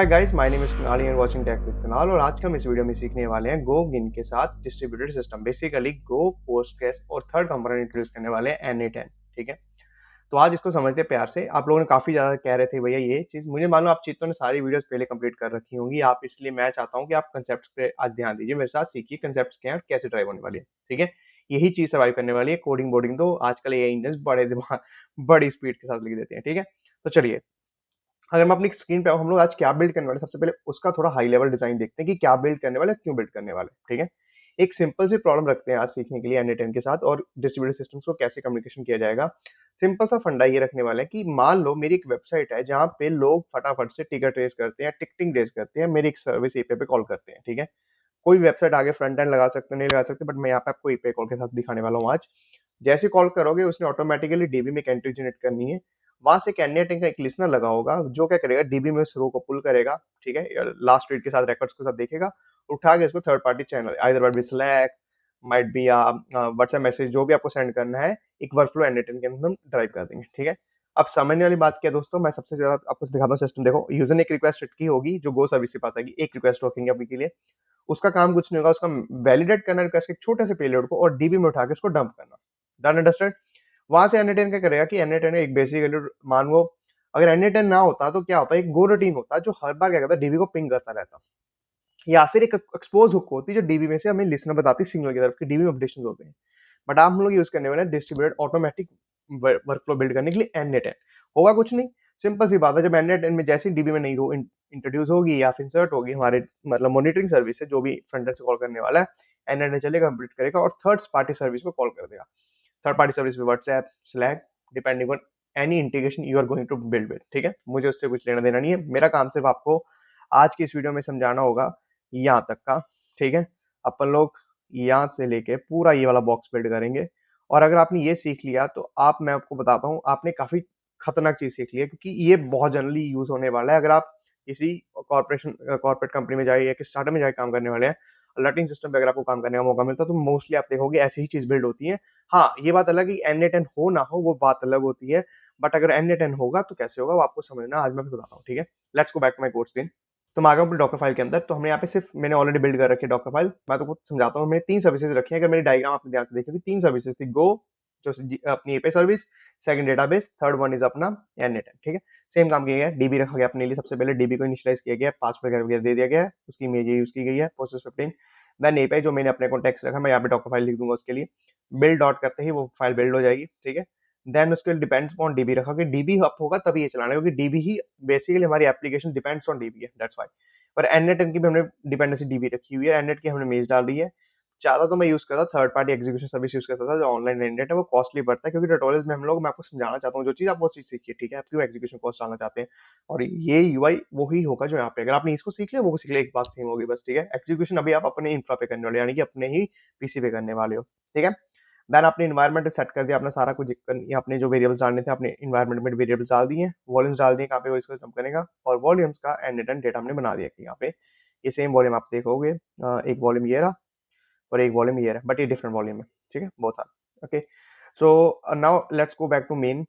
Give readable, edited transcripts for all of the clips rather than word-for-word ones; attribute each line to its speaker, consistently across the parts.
Speaker 1: Hi guys, my name is Kunal and watching tech with Kunal. और आज हम इस वीडियो में सीखने वाले हैं गो गिन के साथ डिस्ट्रीब्यूटेड सिस्टम, बेसिकली गो, पोस्टग्रेस और थर्ड कंपोनेंट इंट्रोड्यूस करने वाले हैं N8N। ठीक है, तो आज इसको समझते हैं प्यार से। आप लोगों ने काफी ज्यादा कह रहे थे भैया ये चीज, मुझे मालूम आप चीतों ने सारी वीडियोस पहले कंप्लीट कर रखी होंगी आप, इसलिए मैं चाहता हूँ कि आप कंसेप्ट्स पे आज ध्यान दीजिए, मेरे साथ सीखिए कंसेप्ट्स क्या है और कैसे ड्राइव होने वाली है। ठीक है, यही चीज सर्वाइव करने वाली है। कोडिंग बोर्डिंग तो आजकल ये इंजन बड़े दिमाग बड़ी स्पीड के साथ लिख देते हैं। ठीक है, तो चलिए, अगर मैं अपनी स्क्रीन पे आऊँ, हम लोग आज क्या बिल्ड करने वाले हैं, सबसे पहले उसका थोड़ा हाई लेवल डिजाइन देखते हैं कि क्या बिल्ड करने वाले, क्यों बिल्ड करने वाले। ठीक है, एक सिंपल सी प्रॉब्लम रखते हैं आज सीखने के लिए N8N के साथ, और डिस्ट्रीब्यूटेड सिस्टम्स को कैसे कम्युनिकेशन किया जाएगा। सिंपल सा फंडा ये रखने वाले हैं कि मान लो मेरी एक वेबसाइट है जहाँ पे लोग फटाफट से टिकट रेस करते हैं, टिकटिंग रेस करते हैं, मेरी एक सर्विस एपीआई पे कॉल करते हैं। ठीक है, कोई वेबसाइट आगे फ्रंट एंड लगा सकते नहीं लगा सकते, बट मैं यहाँ पे आपको एपीआई कॉल के साथ दिखाने वाला हूँ आज। जैसे कॉल करोगे उसने ऑटोमेटिकली डीबी में एक एंट्री जनरेट करनी है। वहां से कैंडिडेट का एक लिसनर लगा होगा जो क्या करेगा, डीबी में उस रो को पुल करेगा। ठीक है, लास्ट रीड के साथ रिकॉर्ड्स के साथ देखेगा, उठा के इसको third party channel either be Slack, might be या व्हाट्सएप मैसेज, जो भी आपको सेंड करना है, एक वर्कफ्लो N8N के अंदर हम ड्राइव कर देंगे। ठीक है, अब समझने वाली बात क्या है दोस्तों, मैं सबसे ज्यादा आपको दिखाता हूँ सिस्टम। देखो, यूजर ने एक रिक्वेस्ट की होगी जो गो सर्विस के पास आएगी, एक रिक्वेस्ट रखेंगे अभी के लिए। उसका काम कुछ नहीं होगा, उसका वैलिडेट करना रिक्वेस्ट के छोटे से पेलोड को और डीबी में उठा के उसको डंप करना। Done, understand. वहां से N8N क्या करेगा कि N8N एक बेसिकली, मान लो अगर N8N ना होता तो क्या होता, एक गो रूटीन होता जो हर बार क्या करता, डीबी को पिंग करता रहता, या फिर एक एक्सपोज हुक होती जो डीबी में से हमें लिसनर बताती सिग्नल की तरफ कि डीबी में अपडेशन हो गए हैं। बट आप हम लोग यूज करने वाले हैं डिस्ट्रीब्यूटेड ऑटोमेटिक वर्कफ्लो बिल्ड करने के लिए N8N। होगा कुछ नहीं, सिंपल सी बात है, जब N8N में जैसे डीबी में नई रो इंट्रोड्यूस होगी या फिर इंसर्ट होगी, हमारे मतलब मॉनिटरिंग सर्विस है जो भी फ्रंट एंड से कॉल करने वाला है, N8N चलेगा, कंप्लीट करेगा और थर्ड पार्टी सर्विस को कॉल कर देगा। थर्ड पार्टी सर्विस पे WhatsApp, Slack, depending on any integration you are going to build with. ठीक है, मुझे उससे कुछ लेना देना नहीं है, मेरा काम सिर्फ आपको आज की इस वीडियो में समझाना होगा यहाँ तक का। ठीक है, अपन लोग यहाँ से लेके पूरा ये वाला बॉक्स बिल्ड करेंगे। और अगर आपने ये सीख लिया तो आप, मैं आपको बताता हूँ, आपने काफी खतरनाक चीज सीख ली है, क्योंकि ये बहुत जनरली यूज होने वाला है। अगर आप किसी कॉर्पोरेट कंपनी में जाए या किसी स्टार्टअप में जाए काम करने वाले हैं, अलर्टिंग सिस्टम पे अगर आपको काम करने का मौका मिलता है तो मोस्टली आप देखोगे ऐसी ही चीज बिल्ड होती है। हाँ, ये बात अलग है कि N8N हो ना हो वो बात अलग होती है, बट अगर N8N होगा तो कैसे होगा वो आपको समझना, आज मैं आपको बताता हूँ। ठीक है, let's go back to my code screen. तो मैं आ गया हूँ डॉकर फाइल के अंदर। तो हमने यहाँ पे सिर्फ, मैंने ऑलरेडी बिल्ड कर रखी है डॉकर फाइल। मैं तो कुछ समझाता हूँ, मैंने तीन सर्विसेज रखी है। अगर मेरी डायग्राम आपने ध्यान से देखी होगी, तीन सर्विसेज थी। गो जो अपनी API service, second database, third one is अपना N8N। ठीक है, सेम काम किया गया, डीबी रखा गया अपने लिए। सबसे पहले डीबी को इनिशियलाइज किया गया, पासवर्ड वगैरह दे दिया गया है, उसकी इमेज यूज की गई है, प्रोसेस 15। देन एपीआई जो मैंने अपने कॉन्टेक्स्ट रखा, मैं यहाँ पे डॉकर फाइल लिख दूंगा उसके लिए। बिल्ड डॉट करते ही वो फाइल बिल्ड हो जाएगी। ठीक है, देन उसके डिपेंड्स ऑन डीबी रखा कि डीबी अप होगा तभी ये चलाना है, क्योंकि डीबी ही बेसिकली हमारी एप्लीकेशन डिपेंड्स ऑन डीबी है, दैट्स व्हाई। पर N8N की भी हमने डिपेंडेंसी डीबी रखी हुई है, N8 की हमने मेज डाल दी है। ज्यादा तो मैं यूज करता third party execution service use करता था, जो ऑनलाइन N8 है वो कॉस्टली पड़ता है, क्योंकि ट्यूटोरियल्स में हम लोग, मैं आपको समझाना चाहता हूँ जो चीज, आप वो चीज सीखिए। ठीक है, आप क्यों एग्जीक्यूशन कॉस्ट डालना चाहते हैं, और ये यूआई वही होगा जो यहाँ पे, अगर आपने इसको सीख लिया वो सीख लिया, एक बात सेम होगी बस। ठीक है, एग्जीक्यूशन अभी आप अपने इंफ्रा पे करने वाले, यानी कि अपने ही पीसी पे करने वाले हो। ठीक है, देन आपने इन्वायरमेंट सेट कर दिया अपना सारा कुछ, आपने जो वेरिएबल्स डालने थे अपने इन्वायरमेंट में वेरिएबल्स डाल दिए, वॉल्यूम्स डाल दिए कहाँ पे वो इसको जंप करेगा, और वॉल्यूम्स का N8N डेटा हमने बना दिया कि यहाँ पे ये सेम वॉल्यूम आप देखोगे। एक वॉल्यूम ये रहा और एक वॉल्यूम ये रहा, बट ये डिफरेंट वॉल्यूम है। ठीक है, बहुत सारा। Okay, so now let's go back to main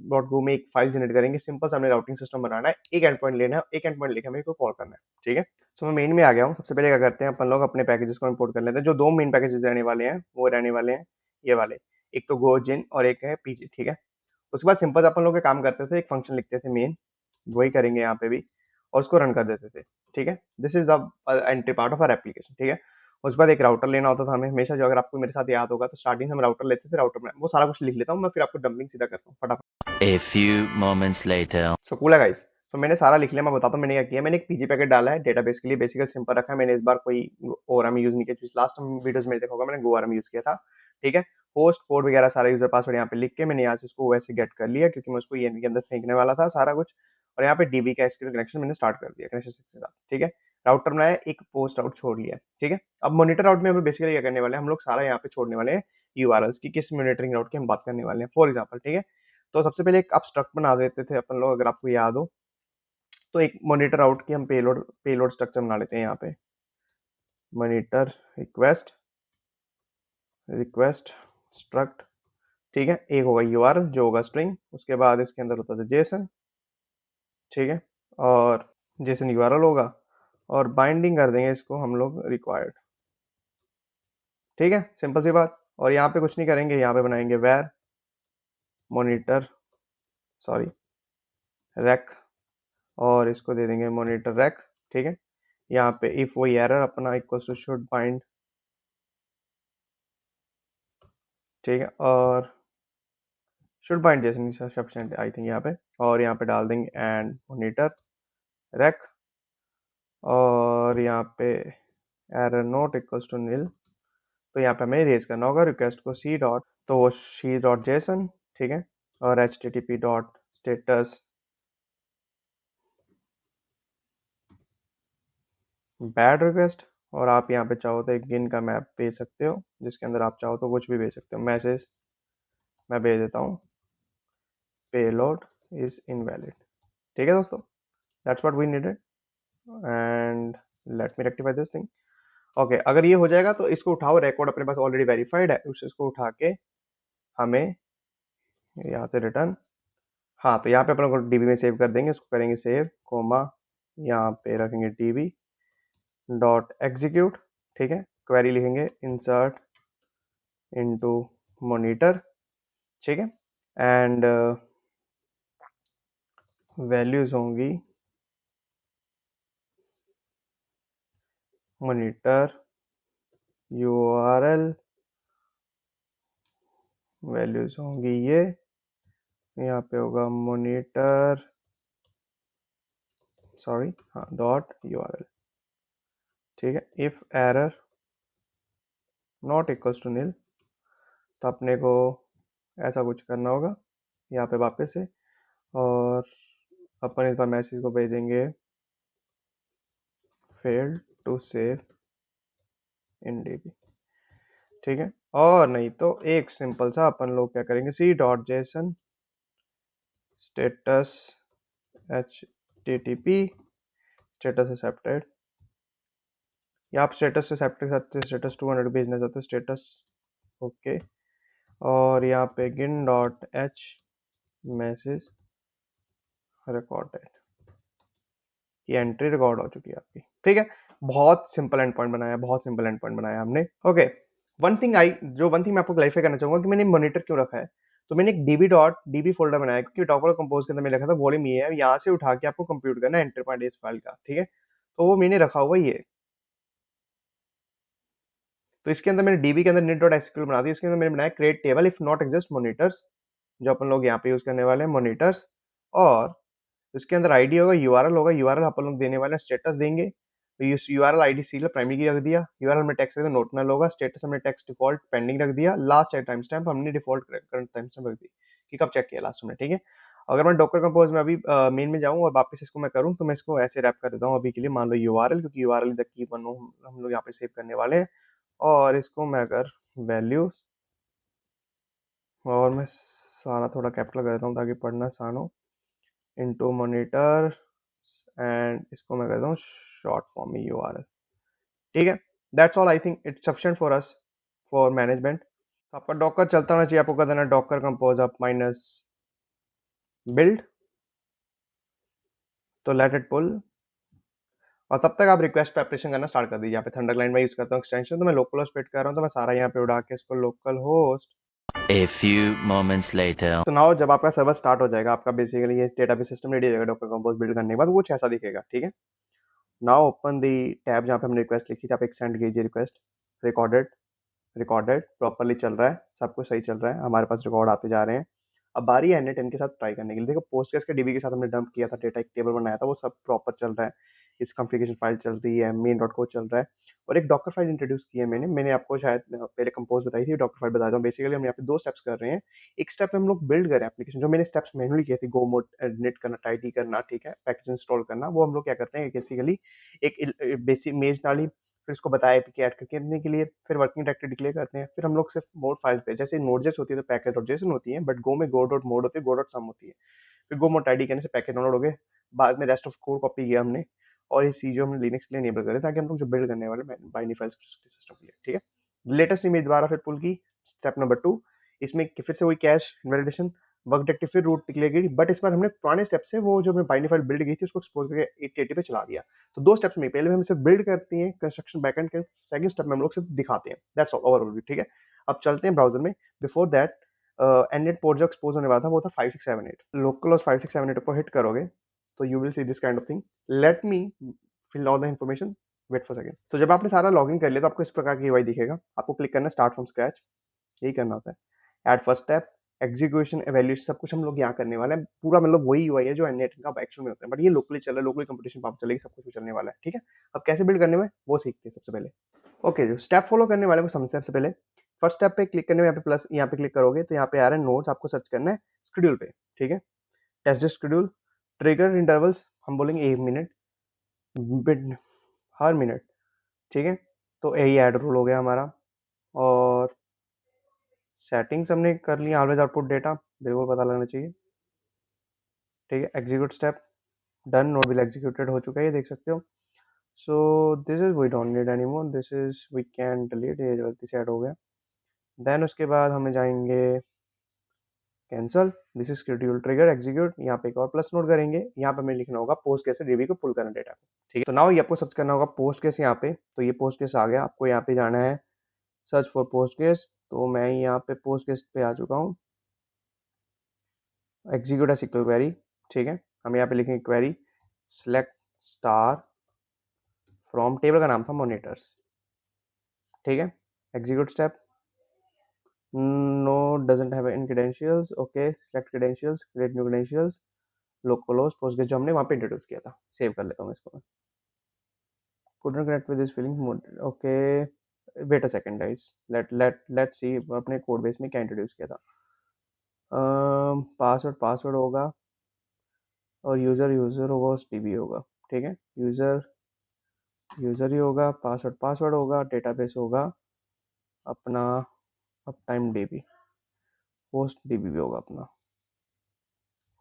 Speaker 1: dot go में एक फाइल जनरेट करेंगे। सिंपल सा हमने राउटिंग सिस्टम बनाना है, एक एंड पॉइंट लेना है, एक एंड पॉइंट लेके हमें इसको कॉल करना है। ठीक है, सो मैं मेन में आ गया हूँ। सबसे पहले क्या करते हैं, अपन लोग अपने पैकेजेस को इंपोर्ट कर लेते हैं। जो दो मेन पैकेजेस रहने वाले हैं वो रहने वाले हैं ये वाले, एक तो गो जिन और एक है पीजी। ठीक है, उसके बाद सिंपल अपन लोग काम करते थे, एक फंक्शन लिखते थे मेन, वही करेंगे यहाँ पे भी, और उसको रन कर देते थे। ठीक है, this is the entry part of our application. ठीक है, उसके बाद एक राउटर लेना होता था हमें हमेशा, जो अगर आपको मेरे साथ याद होगा तो स्टार्टिंग हम राउटर लेते थे। राउटर में वो सारा कुछ लिख लेता हूँ मैं, फिर आपको डंपिंग सीधा करता हूँ फटाफट।
Speaker 2: A few moments later.
Speaker 1: So cool है गाइस। तो मैंने सारा लिख लिया, मैं बताता हूँ मैंने क्या किया। मैंने एक पीजी पैकेट डाला है डेटाबेस के लिए, बेसिकली सिंपल रखा है मैंने, इस बार कोई ओआरएम यूज नहीं किया। लास्ट वीडियोस में देखा होगा मैंने गोआरएम यूज किया था। ठीक है, होस्ट पोर्ट वगैरह सारा यूजर पासवर्ड यहाँ पे लिख के मैंने यहाँ से उसको वैसे गेट कर लिया, क्योंकि मैं उसको ये के अंदर फेंकने वाला था सारा कुछ। और यहाँ पे डीबी का एसक्यूएल कनेक्शन मैंने स्टार्ट कर दिया कनेक्शन के साथ। ठीक है, राउटर बनाया, एक पोस्ट आउट छोड़ लिया। ठीक है, अब मॉनिटर आउट में हम बेसिकली क्या करने वाले हैं, हम लोग सारा यहाँ पे छोड़ने वाले हैं यूआरएल्स की, किस मॉनिटरिंग राउट की हम बात करने वाले हैं फॉर एग्जाम्पल। ठीक है, तो सबसे पहले एक स्ट्रक्ट बना देते थे अपन लोग, अगर आपको याद हो तो। एक मॉनिटर आउट की हम पेलोड स्ट्रक्चर बना लेते हैं यहाँ पे, मॉनिटर रिक्वेस्ट रिक्वेस्ट स्ट्रक्ट। ठीक है, एक होगा यूआरएल जो होगा स्ट्रिंग, उसके बाद इसके अंदर होता था जेसन। ठीक है, और जेसन यूआरएल होगा और बाइंडिंग कर देंगे इसको हम लोग रिक्वायर्ड। ठीक है, सिंपल सी बात। और यहाँ पे कुछ नहीं करेंगे, यहाँ पे बनाएंगे वेर मॉनिटर सॉरी रैक, और इसको दे देंगे मॉनिटर रैक। ठीक है, यहाँ पे इफ वही एरर अपना इक्वल टू शुड बाइंड। ठीक है, और शुड बाइंड जैसे सफिशिएंट आई थिंक यहाँ पे, और यहाँ पे डाल देंगे एंड मॉनिटर रैक, और यहाँ पे error note equals to nil. तो यहाँ पे हमें रेज करना होगा रिक्वेस्ट को सी डॉट, तो वो सी डॉट जेसन। ठीक है, और H T T P dot status bad request. और आप यहाँ पे चाहो तो एक गिन का मैप भेज सकते हो, जिसके अंदर आप चाहो तो कुछ भी भेज सकते हो। मैसेज मैं भेज देता हूँ पेलोड इज इनवैलिड। ठीक है दोस्तों, that's what we needed, and let me rectify this thing. Okay, अगर ये हो जाएगा तो इसको उठाओ, रिकॉर्ड अपने पास ऑलरेडी वेरीफाइड है, उसको उठा के हमें यहाँ से रिटर्न, हाँ तो यहाँ पे अपन लोग डीबी में सेव कर देंगे, उसको करेंगे सेव कोमा, यहाँ पे रखेंगे डीबी डॉट एग्जीक्यूट। ठीक है, क्वेरी लिखेंगे इंसर्ट इनटू मॉनिटर। ठीक है, एंड वैल्यूज होंगी मॉनिटर यूआरएल, वैल्यूज होंगी ये, यहाँ पे होगा मॉनिटर सॉरी हाँ डॉट यूआरएल। ठीक है, if error not equals to nil, तो अपने को ऐसा कुछ करना होगा यहाँ पे वापस से, और अपन इस बार मैसेज को भेजेंगे failed to save in DB. ठीक है, और नहीं तो एक सिंपल सा अपन लोग क्या करेंगे, C dot JSON status H T T P status accepted, या आप स्टेटस एक्सेप्टेड स्टेटस 200 भेजना चाहते हो स्टेटस ओके, और यहाँ पे गिन डॉट एच मैसेज रिकॉर्डेड, ये एंट्री रिकॉर्ड हो चुकी है आपकी। ठीक है, बहुत सिंपल एंड पॉइंट बनाया, बहुत सिंपल एंड पॉइंट बनाया हमने। ओके, वन थिंग मैं आपको क्लैरिफाई करना चाहूंगा कि मैंने मॉनिटर क्यों रखा है। तो मैंने एक डीबी डॉट डीबी फोल्डर बनाया क्योंकि डॉकर कंपोज के अंदर मैंने लिखा था वॉल्यूम ये है, यहाँ से उठा के आपको कंप्यूट करना है एंटर पॉइंट इस फाइल का। ठीक है, तो वो मैंने रखा हुआ ये, तो इसके अंदर मैंने डीबी के अंदर नेट डॉट एसक्यूएल बना दी, इसके अंदर मैंने बनाया create table if not exist monitors, जो अपन लोग यहाँ पे यूज करने वाले हैं मॉनिटर्स, और इसके अंदर आईडी होगा, यूआरएल होगा, यूआरएल अपन लोग देने वाले हैं स्टेटस देंगे, तो ये यूआरएल आईडी सीरियल प्राइमरी की रख दिया, यूआरएल में टेक्स्ट रख दिया नोट नल होगा, स्टेटस हमने टेक्स्ट डिफॉल्ट पेंडिंग रख दिया, लास्ट टाइम स्टैम्प हमने डिफॉल्ट करंट टाइम स्टैम्प रख दी कि कब चेक किया लास्ट में। ठीक है, अगर मैं डॉकर कंपोज में अभी मेन में जाऊं और वापस इसको मैं करूं, तो मैं इसको ऐसे रैप कर देता हूं अभी के लिए, मान लो यूआरएल, क्योंकि यूआरएल द की वन हम लोग यहाँ पे सेव करने वाले हैं, और इसको मैं अगर वैल्यूज, और मैं सारा थोड़ा कैपिटल कर देता हूँ ताकि पढ़ना आसान हो, इनटू मॉनिटर, एंड इसको मैं करता हूँ शॉर्ट फॉर्म में यूआरएल। ठीक है, that's all, I think it's sufficient for us for management. तो आपका डॉकर चलता होना चाहिए, आपको कर देना Docker compose up minus build, तो लेट इट पुल, और तब तक आप रिक्वेस्ट प्रेपरेशन करना स्टार्ट कर दीजिए। यहाँ पे थंडरलाइन में यूज करता हूँ एक्सटेंशन, तो मैं लोकल होस्ट पेट कर रहा हूँ, तो मैं सारा यहाँ पे उड़ा के इसको local host.
Speaker 2: A few moments later.
Speaker 1: तो नाउ जब आपका सर्वर स्टार्ट हो जाएगा, आपका बेसिकली ये डेटाबेस सिस्टम रेडी हो जाएगा डॉकर कंपोज बिल्ड करने के बाद, वो कुछ ऐसा दिखेगा। ठीक है, नाउ ओपन दी टैब जहाँ पे हमने रिक्वेस्ट लिखी थी, आप एक सेंड कीजिए रिक्वेस्ट, रिकॉर्डेड रिकॉर्डेड प्रॉपरली चल रहा है, सब कुछ सही चल रहा है, हमारे पास रिकॉर्ड आते जा रहे हैं। अब बारी है N10 के साथ ट्राई करने के लिए। देखो पोस्टग्रेस के डीबी के साथ हमने डंप किया था डेटा, एक टेबल बनाया था, वो सब प्रॉपर चल रहा है, इस कॉन्फ़िगरेशन फाइल चल रही है, मेन डॉट को चल रहा है, और एक डॉकर फाइल इंट्रोड्यूस की है मैंने आपको शायद पहले कंपोज बताई थी, डॉकर फाइल बताता हूँ। बेसिकली हम यहाँ पे दो स्टेप्स कर रहे हैं, एक स्टेप में हम लोग बिल्ड करें एप्लीकेशन, जो मैंने स्टेप्स मैनुअली किए थे, गो मोड एडिट करना, टाइडी करना, ठीक है, पैकेज इंस्टॉल करना, वो हम लोग क्या करते हैं बेसिकली एक बेसिक मेज डाली, फिर उसको बताया एपीके ऐड करने के लिए, फिर वर्किंग डायरेक्टरी डिक्लेयर करते हैं, फिर हम लोग सिर्फ मोड फाइल पे, जैसे नोड.जेएस होती है तो पैकेज डॉट जेसन होती है, बट गो में गो डॉट मोड होती है, गो डॉट सम होती है, फिर गो मोड आईडी करने से पैकेज डाउनलोड हो गए, बाद में रेस्ट ऑफ कोड कॉपी किया हमने, और ये चीज़ें हमने लिनक्स के लिए इनेबल करें ताकि हम लोग जो बिल्ड करने वाले बाइनरी फाइल सिस्टम के लिए। ठीक है, लेटेस्ट इमेज दोबारा फिर पुल की, स्टेप नंबर 2, इसमें फिर से वही कैश वैलिडेशन, वर्क डायरेक्टरी फिर रूट निकलेगी, बट इस बार हमने पुराने स्टेप से वो जो हमें बाइनरी फाइल बिल्ड की थी उसको एक्सपोज करके 8080 पे चला दिया। तो 2 स्टेप्स में, पहले हम सिर्फ बिल्ड करते हैं कंस्ट्रक्शन बैकएंड के, सेकंड स्टेप में हम लोग सिर्फ दिखाते हैं, दैट्स ऑल ओवरऑल, ठीक है। अब चलते हैं ब्राउज़र में। बिफोर दैट एंडनेट पोर्ट जो एक्सपोज होने वाला था वो था 5678। लोकल होस्ट 5678 को हिट करोगे तो you will see this kind of thing. Let me fill all the information, wait for second. तो जब आपने सारा लॉगिन कर लिया तो आपको इस प्रकार की यूआई दिखेगा। आपको क्लिक करना है स्टार्ट फ्रॉम स्क्रैच, यही करना होता है। Add first step, execution, evaluation, सब कुछ हम लोग यहाँ करने वाले हैं। पूरा मतलब वही यूआई है जो एननेट का एक्चुअल में होता है, बट ये लोकली चल रहा है, लोकली कंपटीशन पाप चलेगी, सब कुछ चलने वाला है, ठीक है। अब कैसे बिल्ड करने में वो सीखते हैं सबसे पहले। ओके, जो स्टेप फॉलो करने वाले को समझते हैं। सबसे पहले फर्स्ट स्टेप पे क्लिक करने में यहाँ पे प्लस, यहाँ पे क्लिक करोगे तो यहाँ पे आ रहा है नोट्स, आपको सर्च करना है शेड्यूल पे, ठीक है। टेस्ट शेड्यूल, ट्रिगर इंटरवल्स हम बोलेंगे 1 मिनट, बिट हर मिनट, ठीक है। तो यही ऐड रूल हो गया हमारा। और सेटिंग्स हमने कर ली, ऑलवेज आउटपुट डेटा, बिल्कुल पता लगना चाहिए, ठीक है। Execute step done, note will executed हो चुका है, ये देख सकते हो। So this is we don't need any more, this is we can delete, ये गलती से ऐड हो गया। देन उसके बाद हमें जाएंगे cancel, this is schedule trigger execute, यहाँ पे एक और प्लस नोट करेंगे, यहाँ पे हमें लिखना होगा पोस्ट कैसे डीबी को पुल करना डेटा को, ठीक है। तो नाउ ये आपको सर्च करना होगा पोस्ट केस यहाँ पे, तो ये पोस्ट केस आ गया, आपको यहाँ पे जाना है सर्च फॉर पोस्ट केस, तो मैं यहाँ पे पोस्ट केस पे आ चुका हूँ। एग्जीक्यूट एसक्यूएल क्वेरी, ठीक है। हम यहाँ पे लिखेंगे query select star from, table का नाम था मॉनिटर्स, ठीक है। Execute step, no doesn't have in credentials, okay, select credentials, create new credentials, localhost Postgres जो हमने वहाँ पे इंट्रोड्यूस किया था, सेव कर लेता हूँ इसको मैं। couldn't connect with this feeling mode, okay, wait a second guys, let see अपने कोड बेस में क्या इंट्रोड्यूस किया था। पासवर्ड पासवर्ड होगा, और यूज़र यूज़र होगा, टीबी होगा, ठीक है। यूज़र यूज़र ही होगा, पासवर्ड पासवर्ड होगा, डेटाबेस होगा अपना up time dB, host dB भी होगा अपना,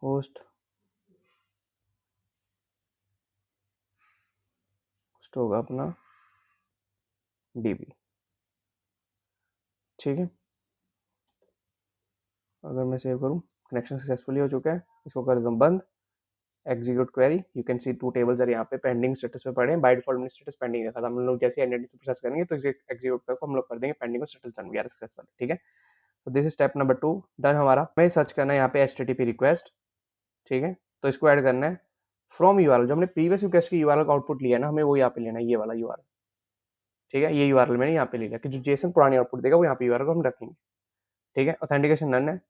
Speaker 1: होस्ट होस्ट होगा अपना डीबी, ठीक है। अगर मैं सेव करूँ, कनेक्शन सक्सेसफुली हो चुका है, इसको कर देता हूँ बंद। Execute query, you can see 2 tables है यहाँ पे पेंडिंग स्टेटस पे पड़े हैं, बाय डिफॉल्ट मैंने स्टेटस पेंडिंग रखा था, हम लोग जैसे एनएडी से प्रोसेस करेंगे तो एग्जीक्यूट करके हम लोग कर देंगे पेंडिंग को status done, we are successful, ठीक है। तो this is step number 2 done हमारा। हमें सर्च करना है यहाँ पे एचटीटीपी रिक्वेस्ट, ठीक है। तो इसको ऐड करना है फ्रॉम यूआरएल, जो हमने प्रीवियस रिक्वेस्ट की यूआरएल का आउटपुट लिया ना, हमें वो यहाँ पे लेना है, ये वाला यूआरएल, ठीक है। ये यूआरएल मैंने यहाँ पे ले लिया कि जो जेसन पुरानी आउटपुट देगा वो यहाँ पे यूआरएल को हम रखेंगे, ठीक है। ऑथेंटिकेशन डन है,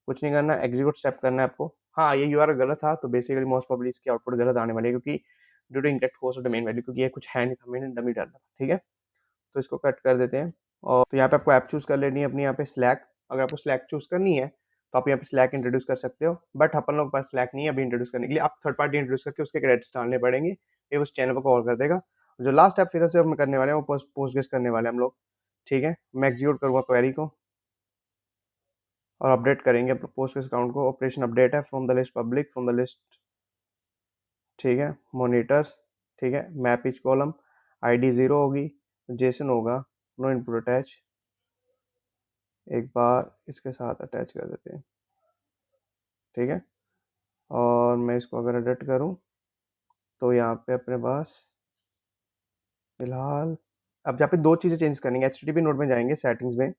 Speaker 1: कुछ नहीं करना, एग्जीक्यूट स्टेप करना है आपको। हाँ, ये यूआरएल गलत था तो बेसिकली मोस्ट प्रोबेबली इसकी आउटपुट गलत आने वाली है, क्योंकि due to incorrect host of domain value, क्योंकि ये कुछ है नहीं था, मैंने डमी डाला था, ठीक है। तो इसको कट कर देते हैं। और तो यहाँ पे आपको ऐप चूज कर लेनी है अपनी, यहाँ पे स्लैक, अगर आपको स्लैक चूज करनी है तो आप यहाँ पे स्लैक इंट्रोड्यूस कर सकते हो, बट अपन लोग के पास स्लैक नहीं है अभी इंट्रोड्यूस करने के लिए, आप थर्ड पार्टी इंट्रोड्यूस करके उसके क्रेडिट्स डालने पड़ेंगे, ये उस चैनल को कॉल कर देगा। जो लास्ट ऐप फिर से हम करने वाले हैं वो पोस्ट गेस्ट करने वाले हैं हम लोग, ठीक है। मैं एग्जीक्यूट करूँगा क्वेरी को और अपडेट करेंगे पोस्ट गेस्ट अकाउंट को, ऑपरेशन अपडेट है from the list public, from the list, ठीक है, मॉनिटर्स, ठीक है। मैप इच कॉलम, आईडी 0 होगी, जेसन होगा, नो इनपुट अटैच, एक बार इसके साथ अटैच कर देते हैं, ठीक है। और मैं इसको अगर एडिट करूं तो यहाँ पे अपने पास फिलहाल, अब यहाँ पे 2 चीज़ें चेंज करनी है। एचटीटीपी नोड में जाएंगे सेटिंग्स में,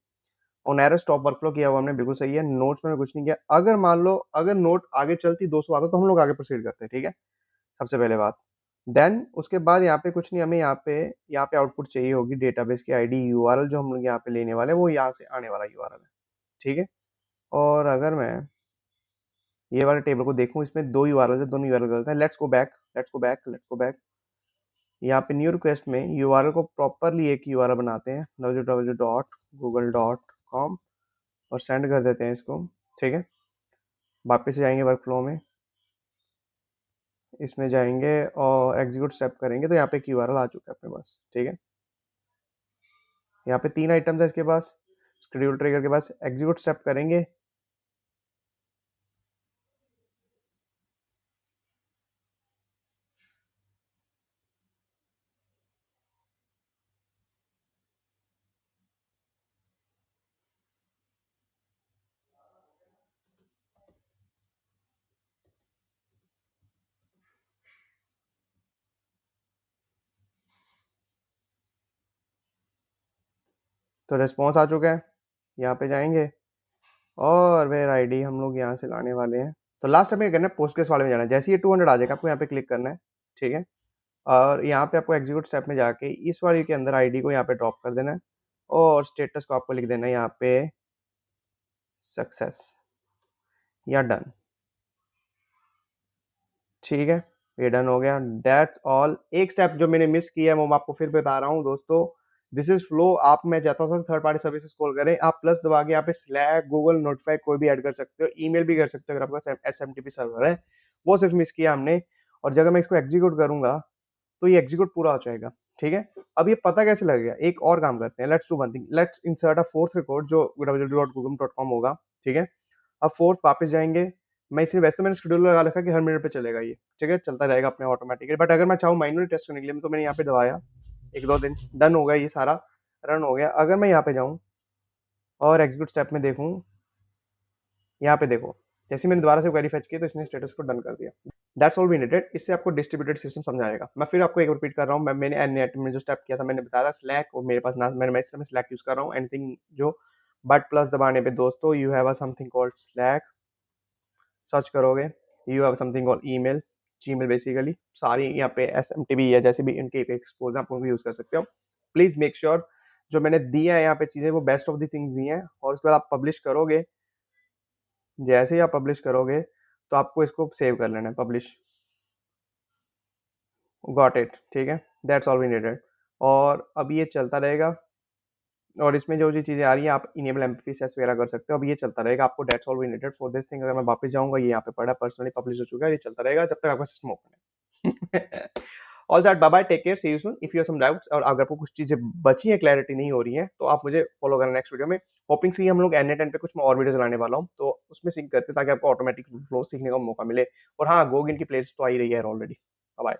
Speaker 1: और नैरो स्टॉप वर्कफ्लो किया हुआ हमने, बिल्कुल सही है। नोट्स में कुछ नहीं किया, अगर मान लो अगर नोट आगे चलती 200 आता तो हम लोग आगे प्रोसीड करते हैं, ठीक है, सबसे पहले बात। देन उसके बाद यहाँ पे कुछ नहीं, हमें यहाँ पे आउटपुट चाहिए होगी डेटाबेस की आईडी, यूआरएल जो हम लोग यहाँ पे लेने वाले हैं वो यहाँ से आने वाला यूआरएल है, ठीक है। और अगर मैं ये वाले टेबल को देखूं, इसमें 2 यूआरएल है, दोनों यूआरएल गलत है। Let's go back, let's go back, let's go back. यहाँ पे न्यू रिक्वेस्ट में यूआरएल को प्रॉपरली एक यूआरएल बनाते हैं, www.google.com, और सेंड कर देते हैं इसको, ठीक है। वापस से जाएंगे वर्कफ्लो में, इसमें जाएंगे और एग्जीक्यूट स्टेप करेंगे तो यहाँ पे एक यूआरएल आ चुका है अपने पास, ठीक है। यहाँ पे 3 आइटम्स है इसके पास, शेड्यूल ट्रिगर के पास, एग्जीक्यूट स्टेप करेंगे, तो रिस्पॉन्स आ चुका है, यहाँ पे जाएंगे और वेयर आईडी हम लोग यहाँ से लाने वाले हैं। तो लास्ट हमें करना है पोस्टग्रेस वाले में जाना है। जैसे ये 200 आ जाएगा आपको यहाँ पे क्लिक करना है, ठीक है। और यहाँ पे आपको एग्जीक्यूट स्टेप में जाके इस वाले के अंदर आईडी को यहाँ पे ड्रॉप कर देना है और स्टेटस को आपको लिख देना है यहाँ पे सक्सेस या डन, ठीक है। ये डन हो गया, दैट्स ऑल। एक स्टेप जो मैंने मिस किया है वो मैं आपको फिर बता रहा हूँ दोस्तों। This is flow. आप मैं चाहता हूँ थर्ड पार्टी सर्विसेज कॉल करें, आप प्लस दबा के यहाँ पे स्लैक गूगल नोटिफाई कोई भी ऐड कर सकते हो, ईमेल भी कर सकते हो अगर आपके पास एसएमटीपी सर्वर है। वो सिर्फ मिस किया हमने। और जब मैं इसको एग्जीक्यूट करूंगा तो ये एग्जीक्यूट पूरा हो जाएगा, ठीक है। अब ये पता कैसे लगेगा, एक और काम करते हैं, let's do one thing, let's insert a fourth record जो www.google.com होगा, ठीक है। अब फोर्थ वापस जाएंगे। मैं इसे वैसे तो मैंने शेड्यूल लगा रखा है कि हर मिनट पे चलेगा ये, ठीक है, चलता रहेगा अपने ऑटोमेटिकली। बट अगर मैं चाहूँ मैन्युअली टेस्ट करने के लिए तो मैंने यहाँ पे दबाया, 1-2 दिन डन हो गया, ये सारा रन हो गया। अगर मैं यहाँ पे जाऊँ और एग्जीक्यूट स्टेप में देखूँ, यहाँ पे देखो, जैसे मैंने दोबारा से क्वेरी फेच की तो इसने स्टेटस को डन कर दिया। That's all we needed. इससे आपको डिस्ट्रीब्यूटेड सिस्टम समझाएगा। मैं फिर आपको एक रिपीट कर रहा हूँ, मैंने एनएट में जो स्टेप किया था मैंने बताया था स्लैक, और मेरे पास ना मैं इस समय स्लैक यूज कर रहा हूँ एनीथिंग जो, बट प्लस दबाने पे दोस्तों you have a something called Slack, search करोगे you have something called email, Gmail basically सारी यहाँ पे एसएमटीबी या जैसे भी इनके एक्सपोज आप उनको यूज कर सकते हो। प्लीज मेक श्योर जो मैंने दिया है यहाँ पे चीजें वो बेस्ट ऑफ द थिंग्स दी हैं। और उसके बाद आप पब्लिश करोगे, जैसे ही आप पब्लिश करोगे तो आपको इसको सेव कर लेना है, पब्लिश, गॉट इट, ठीक है। That's all we needed. और अब ये चलता रहेगा और इसमें जो जो चीज़ें आ रही हैं आप इनेबल एमपीसेस वगैरह कर सकते हो। अब ये चलता रहेगा, आपको that's all we needed for this thing. अगर मैं वापस जाऊंगा ये यहाँ पे पड़ा पर्सनली पब्लिश हो चुका है, ये चलता रहेगा जब तक आपका सिस्टम ओपन है। All that, bye bye, take care, see you soon. If you have some doubts और अगर आपको कुछ चीजें बची हैं, क्लैरिटी नहीं हो रही है, तो आप मुझे फॉलो करना नेक्स्ट वीडियो में। होपिंग सी हम लोग एन10 पे कुछ मैं और वीडियोस लाने वाला हूँ, तो उसमें सिंक करते ताकि आपको ऑटोमेटिक फ्लो सीखने का मौका मिले। और हाँ, गोगिन की प्लेलिस्ट तो आ ही रही है ऑलरेडी। बाय।